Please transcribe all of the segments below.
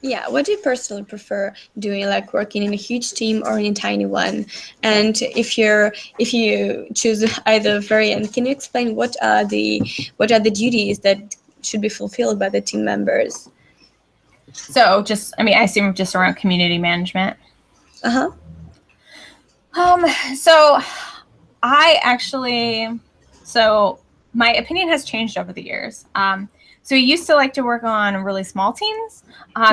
Yeah, what do you personally prefer doing, like working in a huge team or in a tiny one? And if you choose either variant, can you explain what are the duties that should be fulfilled by the team members? So just, I mean, I assume just around community management. Uh-huh. So I actually, so my opinion has changed over the years. So I used to like to work on really small teams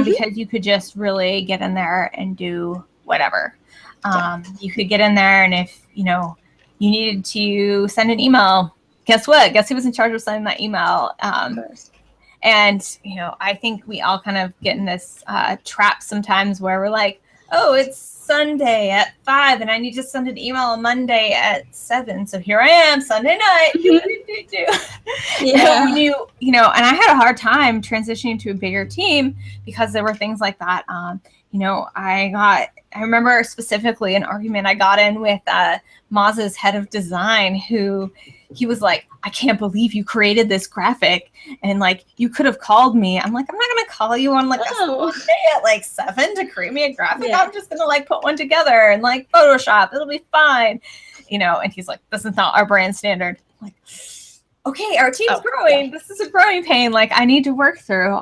because you could just really get in there and do whatever. You could get in there, and if, you know, you needed to send an email, guess what? Guess who was in charge of sending that email? Of course. And, you know, I think we all kind of get in this trap sometimes where we're like, oh, it's Sunday at 5 and I need to send an email on Monday at 7. So here I am, Sunday night. Yeah. When you know, and I had a hard time transitioning to a bigger team because there were things like that. You know, I remember specifically an argument I got in with Maz's head of design, who he was like, I can't believe you created this graphic, and like you could have called me. I'm like, I'm not gonna call you on like a Sunday at like 7 to create me a graphic. Yeah. I'm just gonna like put one together and like Photoshop. It'll be fine, you know. And he's like, this is not our brand standard. I'm like, okay, our team's growing. Yeah. This is a growing pain. Like I need to work through.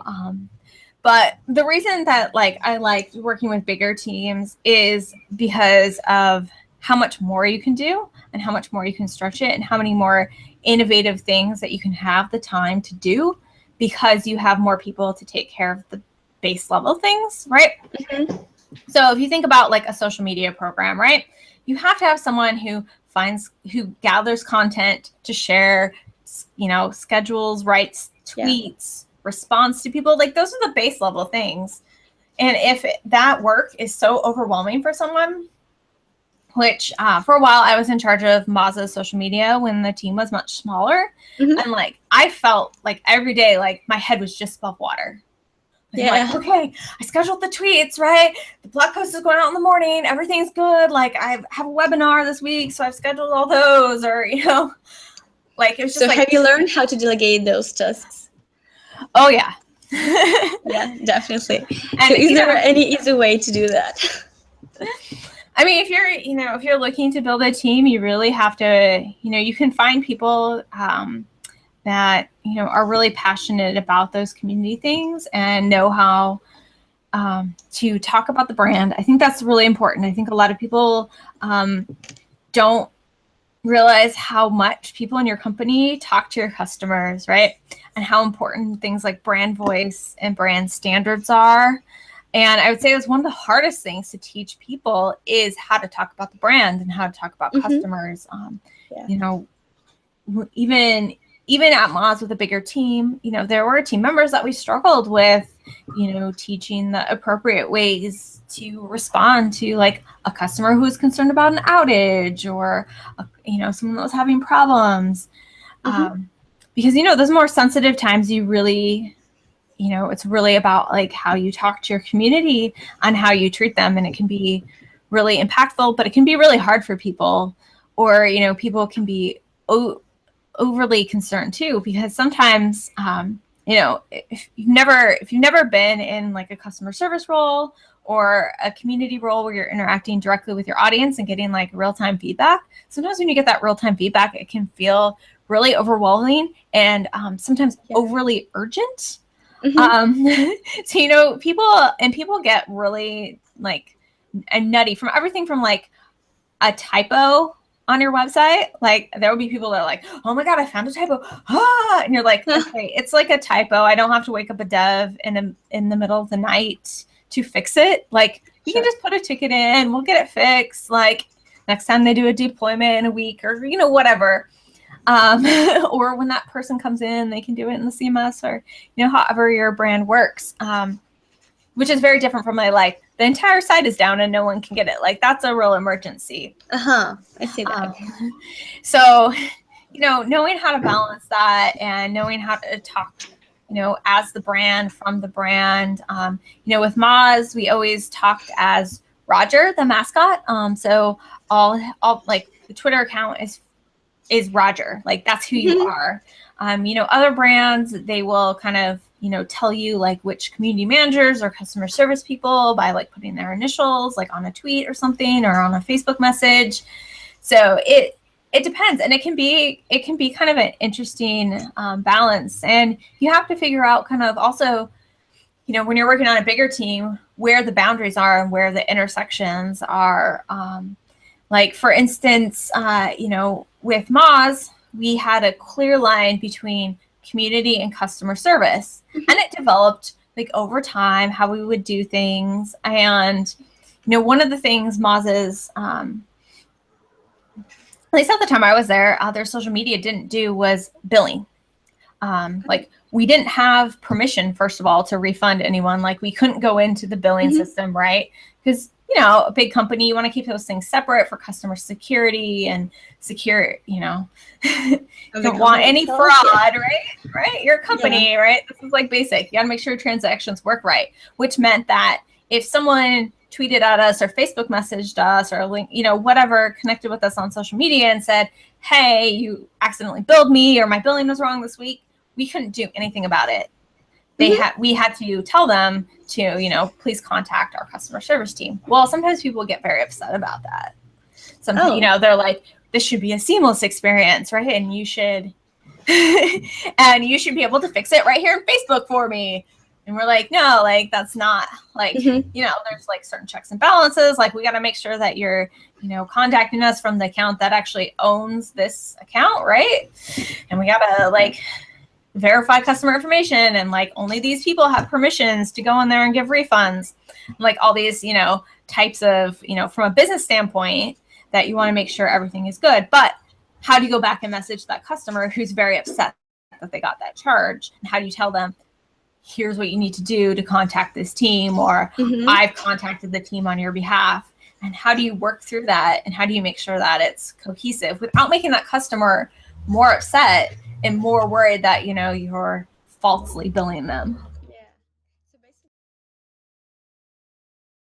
But the reason that like I like working with bigger teams is because of how much more you can do and how much more you can stretch it and how many more innovative things that you can have the time to do because you have more people to take care of the base level things, right? So if you think about like a social media program, right? You have to have someone who gathers content to share, you know, schedules, writes tweets, responds to people. Like those are the base level things. And if that work is so overwhelming for someone, which for a while I was in charge of Maz's social media when the team was much smaller. And like, I felt like every day, like my head was just above water. Yeah. Like, okay, I scheduled the tweets, right? The blog post is going out in the morning. Everything's good. Like I have a webinar this week, so I've scheduled all those, or, you know, like it was just so like. Have you learned how to delegate those tasks? Oh yeah. Yeah, definitely. And so is there any easy way to do that? I mean, if you're looking to build a team, you really have to, you know, you can find people that, you know, are really passionate about those community things and know how to talk about the brand. I think that's really important. I think a lot of people don't realize how much people in your company talk to your customers, right? And how important things like brand voice and brand standards are. And I would say it's one of the hardest things to teach people is how to talk about the brand and how to talk about customers. You know, even at Moz with a bigger team, you know, there were team members that we struggled with, you know, teaching the appropriate ways to respond to like a customer who is concerned about an outage or, you know, someone that was having problems. Because, you know, those more sensitive times you really, you know, it's really about like how you talk to your community and how you treat them. And it can be really impactful, but it can be really hard for people, or, you know, people can be overly concerned too, because sometimes, you know, if you've never been in like a customer service role or a community role where you're interacting directly with your audience and getting like real-time feedback, sometimes when you get that real-time feedback, it can feel really overwhelming and sometimes overly urgent. So, you know, people get really like nutty from everything from like a typo on your website. Like there will be people that are like, oh my God, I found a typo. And you're like, okay, it's like a typo. I don't have to wake up a dev in the middle of the night to fix it. Like you can just put a ticket in, we'll get it fixed. Like next time they do a deployment in a week or, you know, whatever. Or when that person comes in, they can do it in the CMS or, you know, however your brand works, which is very different from like the entire site is down and no one can get it. Like that's a real emergency. I see that. So, you know, knowing how to balance that and knowing how to talk, you know, as the brand, from the brand. You know, with Moz, we always talked as Roger, the mascot. So all like the Twitter account is Roger. Like that's who you are. You know, other brands, they will kind of tell you like which community managers or customer service people by like putting their initials like on a tweet or something or on a Facebook message. So it depends, and it can be kind of an interesting balance, and you have to figure out kind of also, when you're working on a bigger team, where the boundaries are and where the intersections are. Like for instance, with Moz, we had a clear line between community and customer service, and it developed like over time how we would do things. And one of the things Moz's at least at the time I was there, their social media didn't do was billing. Like we didn't have permission, first of all, to refund anyone. Like we couldn't go into the billing system, right? Because, a big company, you want to keep those things separate for customer security and secure, don't want any fraud, right? Your company, right? This is like basic. You got to make sure transactions work right, which meant that if someone tweeted at us or Facebook messaged us or link, whatever, connected with us on social media and said, hey, you accidentally billed me or my billing was wrong this week, we couldn't do anything about it. We had to tell them to, please contact our customer service team. Well, sometimes people get very upset about that. Sometimes, they're like, this should be a seamless experience, right? And you should be able to fix it right here in Facebook for me. And we're like, no, like, that's not like, there's like certain checks and balances. Like we got to make sure that you're, contacting us from the account that actually owns this account. Right. And we got to like verify customer information, and like only these people have permissions to go in there and give refunds. Like all these, types of, from a business standpoint that you want to make sure everything is good. But how do you go back and message that customer who's very upset that they got that charge? And how do you tell them, here's what you need to do to contact this team, or I've contacted the team on your behalf? And how do you work through that? And how do you make sure that it's cohesive without making that customer more upset and more worried that, you're falsely billing them?